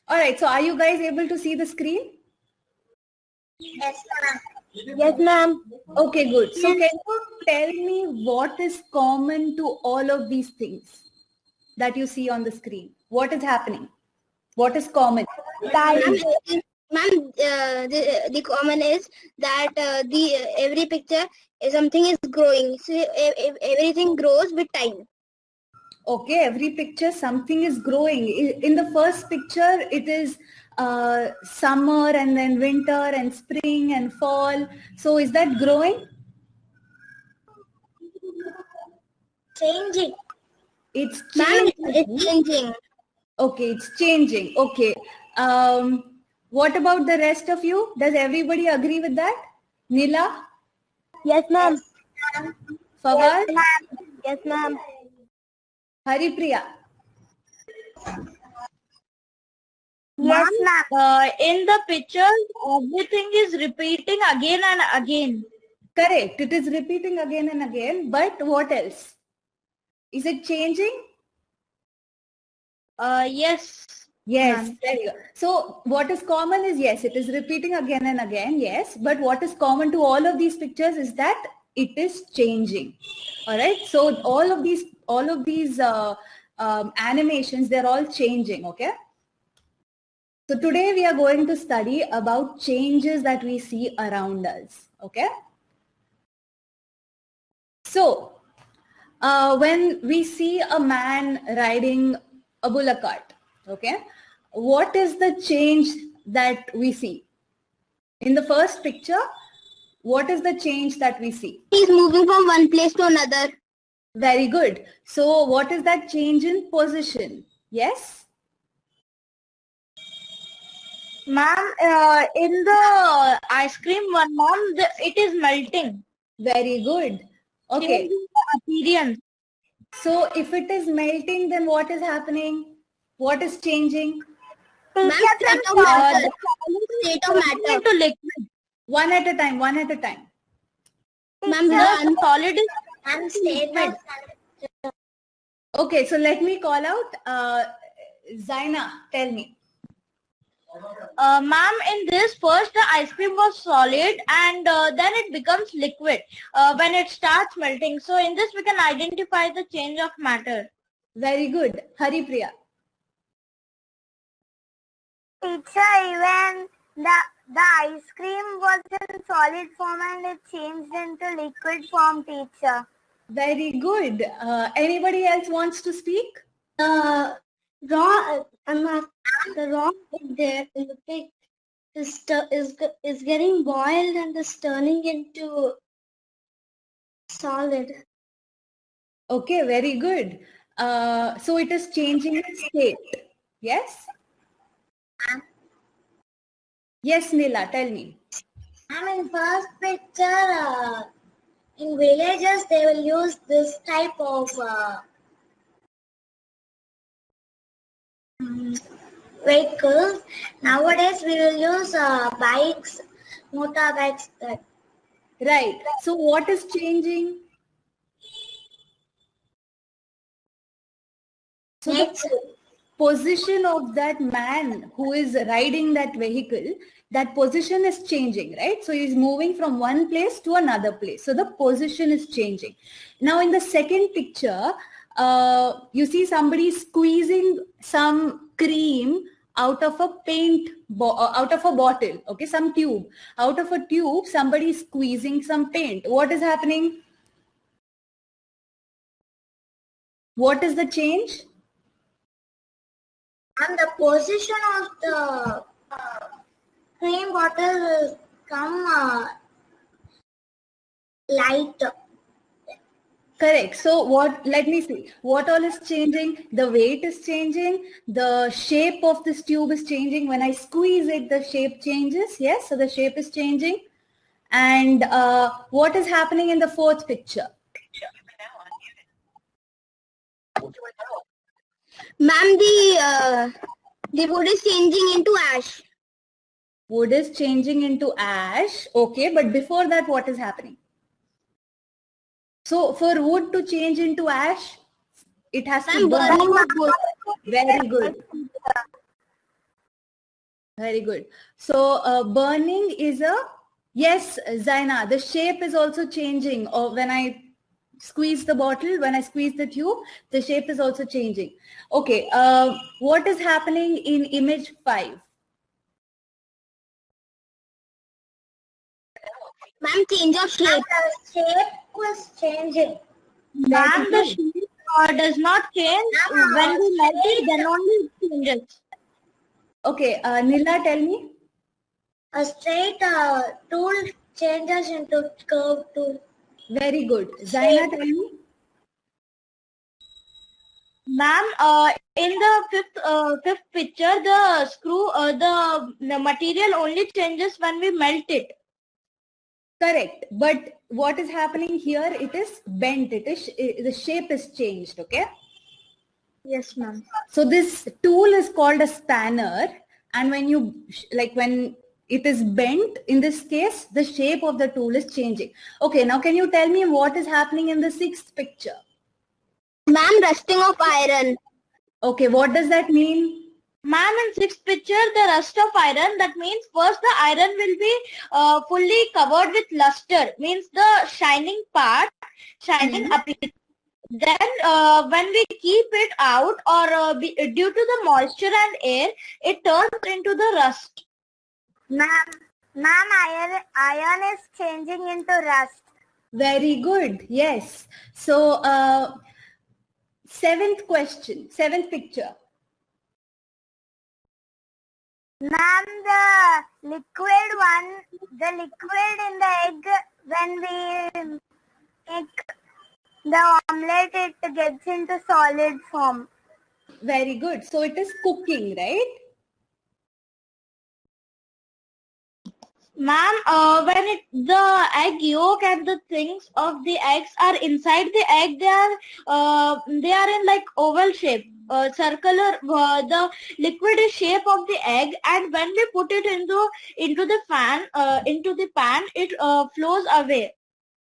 All right. So are you guys able to see the screen? Yes, ma'am. Yes, ma'am. Okay, good. So can you tell me what is common to all of these things that you see on the screen? What is happening? What is common? Ma'am, the common is that every picture something is growing. So if everything grows with time. Okay, every picture something is growing. In the first picture, it is summer and then winter and spring and fall. So is that growing? Changing. It's Ma'am, changing. it's changing. Okay, it's changing. Okay. What about the rest of you? Does everybody agree with that? Nila? Yes, ma'am. Fawad? Yes, ma'am. Haripriya? Yes, ma'am. In the picture, everything is repeating again and again. Correct. It is repeating again and again. But what else? Is it changing? Yes. Yes. Ma'am. There you go. So what is common is yes, it is repeating again and again. Yes. But what is common to all of these pictures is that it is changing. All right. So all of these animations, they're all changing. Okay. So today we are going to study about changes that we see around us. Okay. So when we see a man riding a bullock cart, okay, what is the change that we see? In the first picture, what is the change that we see? He's moving from one place to another. Very good. So what is that change in position? Yes? Ma'am, in the ice cream one, ma'am, it is melting. Very good. Okay. Changing the appearance. So if it is melting, then what is happening? What is changing? Ma'am, state of matter. State of matter. Into liquid. One at a time, one at a time. Ma'am, The solid is And state of Okay, so let me call out Zaina, tell me. ma'am, in this first the ice cream was solid and then it becomes liquid when it starts melting. So in this we can identify the change of matter. Very good. Haripriya. teacher, even the ice cream was in solid form and it changed into liquid form, teacher. Very good. Anybody else wants to speak? the raw egg there in the pig is getting boiled and is turning into solid. Okay, very good. So it is changing its state. Yes? Yes, Nila, tell me. In first picture, in villages they will use this type of vehicles. Nowadays we will use bikes, motorbikes. Right. So what is changing? So the position of that man who is riding that vehicle, that position is changing, right? So he's moving from one place to another place. So the position is changing. Now in the second picture, you see somebody squeezing some cream out of a out of a bottle, okay, some tube. Out of a tube, somebody is squeezing some paint. What is happening? What is the change? And the position of the cream bottle will come light. Correct. So let me see. What all is changing? The weight is changing. The shape of this tube is changing. When I squeeze it, the shape changes. Yes. So the shape is changing. And what is happening in the fourth picture? Ma'am, the wood is changing into ash. Wood is changing into ash. Okay. But before that, what is happening? So for wood to change into ash, it has to burn. Burning the wood. Very good. Very good. So burning is a, yes, Zaina, the shape is also changing. Or when I squeeze the bottle, when I squeeze the tube, the shape is also changing. Okay, what is happening in image 5? Ma'am, change of shape. The shape was changing. Ma'am, the shape does not change when we melt it, then only it changes. Okay, Nila, tell me. A straight tool changes into curved tool. Very good. Zaina, tell me. Ma'am, in the fifth picture, the screw, the material only changes when we melt it. Correct. But what is happening here? It is bent. The shape is changed. Okay. Yes, ma'am. So this tool is called a spanner, and when when it is bent, in this case, the shape of the tool is changing. Okay, now can you tell me what is happening in the 6th picture? Ma'am, rusting of iron. Okay, what does that mean? Ma'am, in 6th picture, the rust of iron, that means first the iron will be fully covered with luster, means the shining part, shining up. Then when we keep it out or due to the moisture and air, it turns into the rust. Ma'am, iron is changing into rust. Very good. Yes. So 7th question, 7th picture. Ma'am, the liquid in the egg, when we make the omelette, it gets into solid form. Very good. So it is cooking, right? Ma'am, when the egg yolk and the things of the eggs are inside the egg, they are in like oval shape, circular. The liquid is shape of the egg, and when we put it into the pan, it flows away.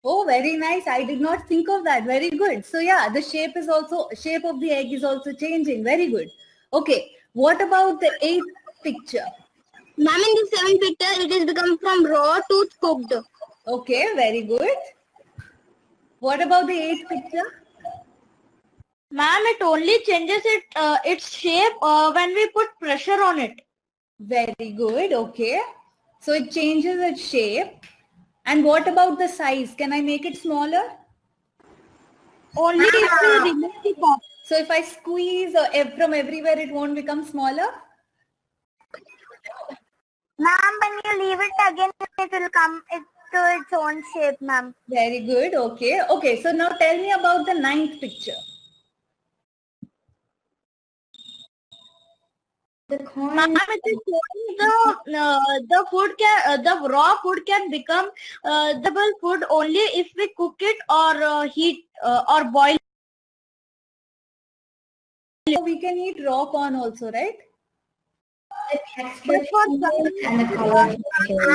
Oh, very nice. I did not think of that. Very good. So yeah, the shape of the egg is also changing. Very good. Okay. What about the 8th picture? Ma'am, in the 7th picture, it is become from raw to cooked. Okay, very good. What about the 8th picture? Ma'am, it only changes its shape when we put pressure on it. Very good. Okay. So it changes its shape. And what about the size? Can I make it smaller? Only if we remove the top. So if I squeeze from everywhere, it won't become smaller? Ma'am, when you leave it again, it will come to its own shape, ma'am. Very good. Okay. Okay. So now tell me about the 9th picture. Ma'am, it is showing the raw food can become edible food only if we cook it or heat or boil. So we can eat raw corn also, right? But for some, And the color changes.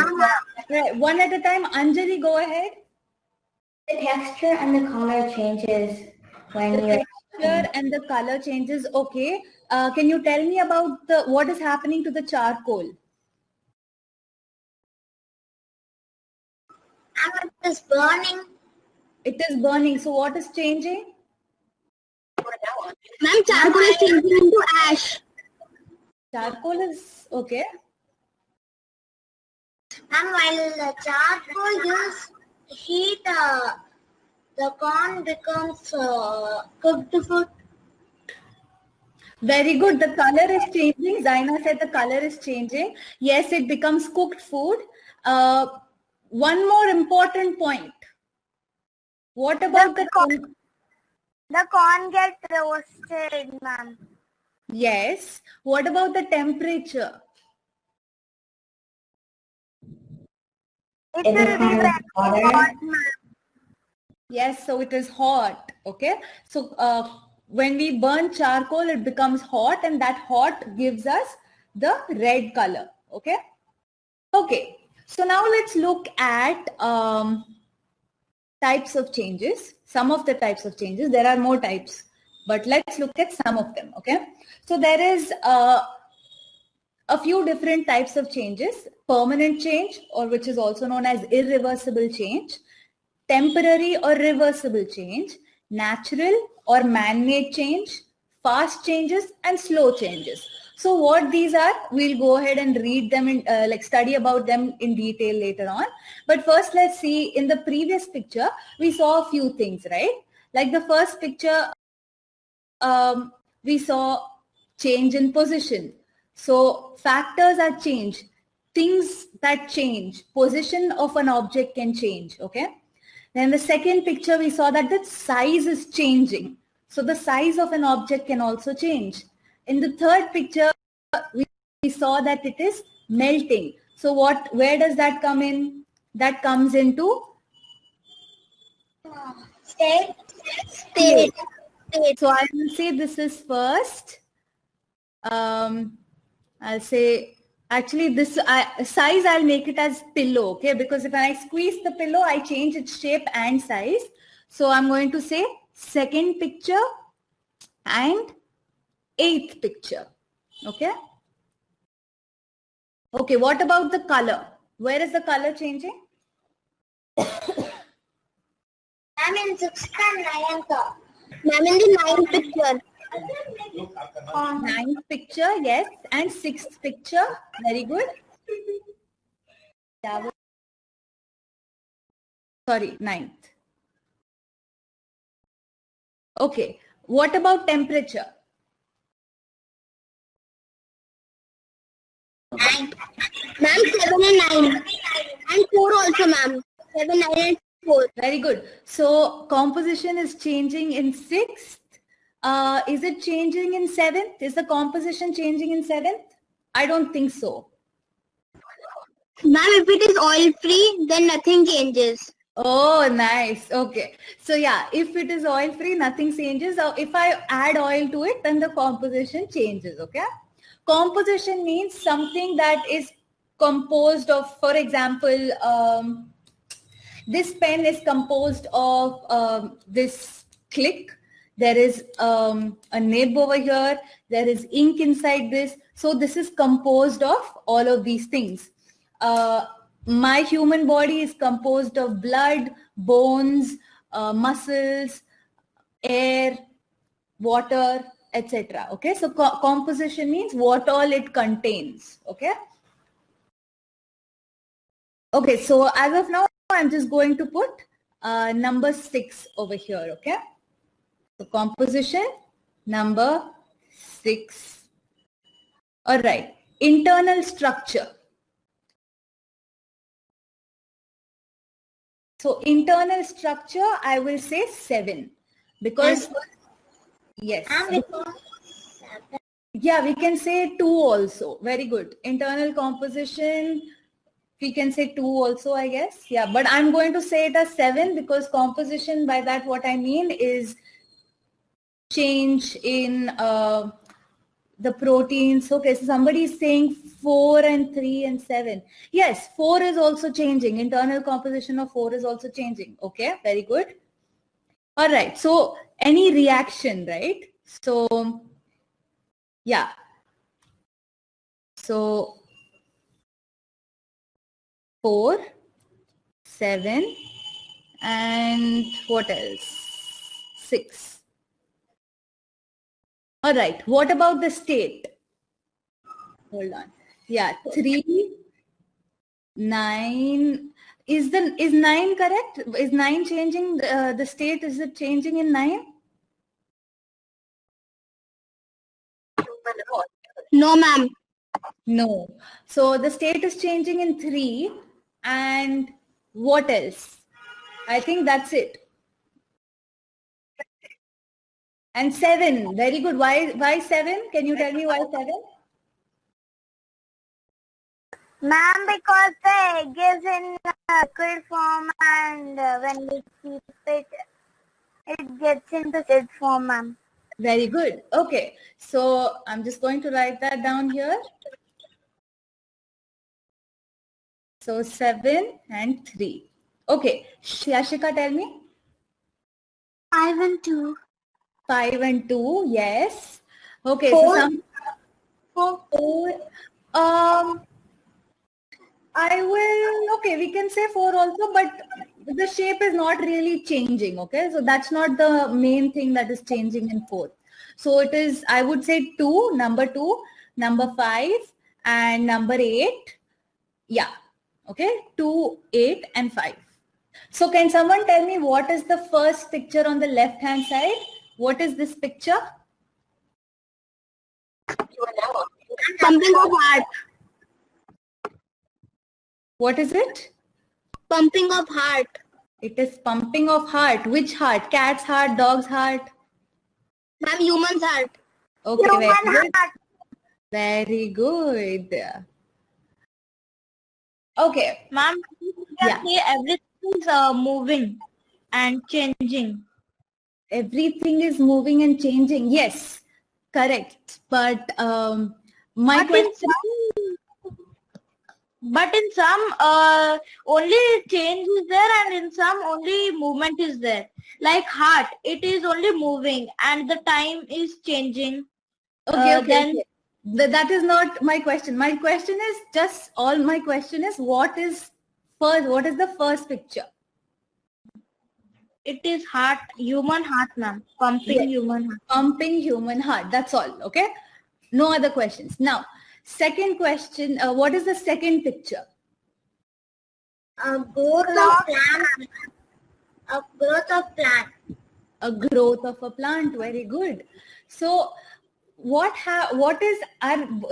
Right. One at a time. Anjali, go ahead. The texture and the color changes when The you're texture and the color changes. Okay. Can you tell me about what is happening to the charcoal? And it is burning. It is burning. So what is changing? Ma'am, charcoal is changing into ash. Charcoal is okay. And while the charcoal gives heat, the corn becomes cooked food. Very good. The color is changing. Zaina said the color is changing. Yes, it becomes cooked food. One more important point. What about the corn? The corn gets roasted, ma'am. Yes. What about the temperature? It It will be becomes very hotter. hot, ma'am. Yes, so it is hot. Okay. So when we burn charcoal, it becomes hot, and that hot gives us the red color. Okay. Okay. So now let's look at types of changes. Some of the types of changes. There are more types, but let's look at some of them. Okay. So there is a few different types of changes: permanent change, or which is also known as irreversible change, temporary or reversible change, natural or man-made change, fast changes, and slow changes. So what these are, we'll go ahead and read them in, study about them in detail later on. But first, let's see, in the previous picture, we saw a few things, right? Like the first picture, we saw change in position. So factors are changed. Things that change, position of an object can change, okay? Then the second picture, we saw that the size is changing. So the size of an object can also change. In the third picture, we saw that it is melting. So where does that come in? That comes into State. So I will say this is first. I'll say, actually this size, I'll make it as pillow, okay? Because if I squeeze the pillow, I change its shape and size. So I'm going to say second picture and eighth picture, okay? Okay, what about the color? Where is the color changing? I'm in 6th and 9th. Ma'am, in the 9th picture. Ninth picture, yes. And sixth picture, very good. Sorry, ninth. Okay, what about temperature? 9. Ma'am, 7 and 9. And 4 also, ma'am. 7, 9 and 4. Very good. So composition is changing in sixth. Is it changing in seventh? Is the composition changing in seventh? I don't think so. Ma'am, if it is oil free, then nothing changes. Oh, nice. Okay. So yeah, if it is oil free, nothing changes. Or if I add oil to it, then the composition changes. Okay. Composition means something that is composed of, for example, this pen is composed of this click. There is a nib over here. There is ink inside this. So this is composed of all of these things. My human body is composed of blood, bones, muscles, air, water, etc. Okay, so composition means what all it contains. Okay. Okay, so as of now, I'm just going to put number 6 over here. Okay. So composition number 6. All right. Internal structure. So internal structure, I will say 7 because yes. Yeah, we can say 2 also. Very good. Internal composition, we can say 2 also, I guess. Yeah, but I'm going to say it as 7 because composition, by that what I mean is change in the proteins. Okay, so somebody is saying 4 and 3 and 7. Yes, 4 is also changing. Internal composition of 4 is also changing. Okay, very good. All right, so any reaction, right? So, yeah. So, 4, 7, and what else? 6. All right, what about the state? Hold on. Yeah, 3, 9. Is 9 correct? Is 9 changing the state? Is it changing in 9? No, ma'am. No. So the state is changing in 3. And what else? I think that's it. And 7. Very good. Why 7? Can you tell me why 7? Ma'am, because the egg is in liquid form and when we keep it, it gets into solid form, ma'am. Very good. Okay. So I'm just going to write that down here. So 7 and 3. Okay. Yashika, tell me. 5 and 2. 5 and 2. Yes. Okay. 4. So 4. I will, okay, we can say 4 also, but the shape is not really changing, okay? So that's not the main thing that is changing in 4th. So it is, I would say 2, number 2, number 5, and number 8. Yeah, okay, 2, 8, and 5. So can someone tell me what is the first picture on the left-hand side? What is this picture? Pumping of heart. What is it? Pumping of heart. It is pumping of heart. Which heart? Cat's heart, dog's heart? Ma'am, human's heart. Okay, Human very good. heart. Very good. Okay. Ma'am, you can Yeah. say everything is moving and changing. Everything is moving and changing. Yes, correct. But my question. But in some only change is there, and in some only movement is there. Like heart, it is only moving and the time is changing. Okay, Then that is not my question. My question is just, all my question is, what is first? What is the first picture? it is heart, human heart, ma'am. Pumping Yes. human heart. Pumping human heart. That's all. Okay. No other questions. Now, second question. What is the second picture? Growth of plant. Growth of plant. A growth of a plant. Very good. So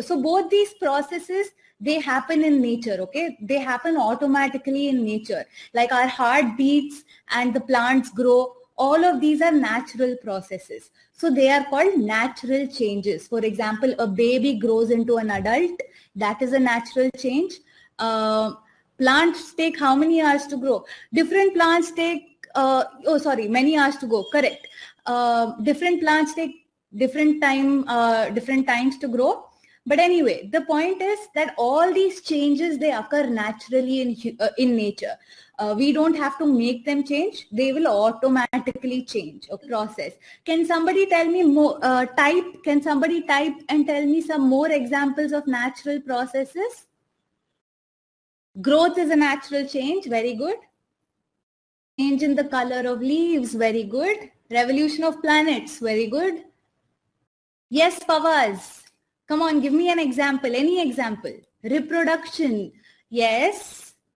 so both these processes, they happen in nature, okay? They happen automatically in nature. Like our heart beats and the plants grow. All of these are natural processes. So they are called natural changes. For example, a baby grows into an adult. That is a natural change. Plants take how many hours to grow? Different plants take, many hours to go. Correct. Different plants take different times to grow. But anyway, the point is that all these changes, they occur naturally in nature. We don't have to make them change. They will automatically change a process. Can somebody tell me more, can somebody type and tell me some more examples of natural processes? Growth is a natural change. Very good. Change in the color of leaves. Very good. Revolution of planets. Very good. Yes, Pavaz. Come on, give me an example. Any example. Reproduction. Yes.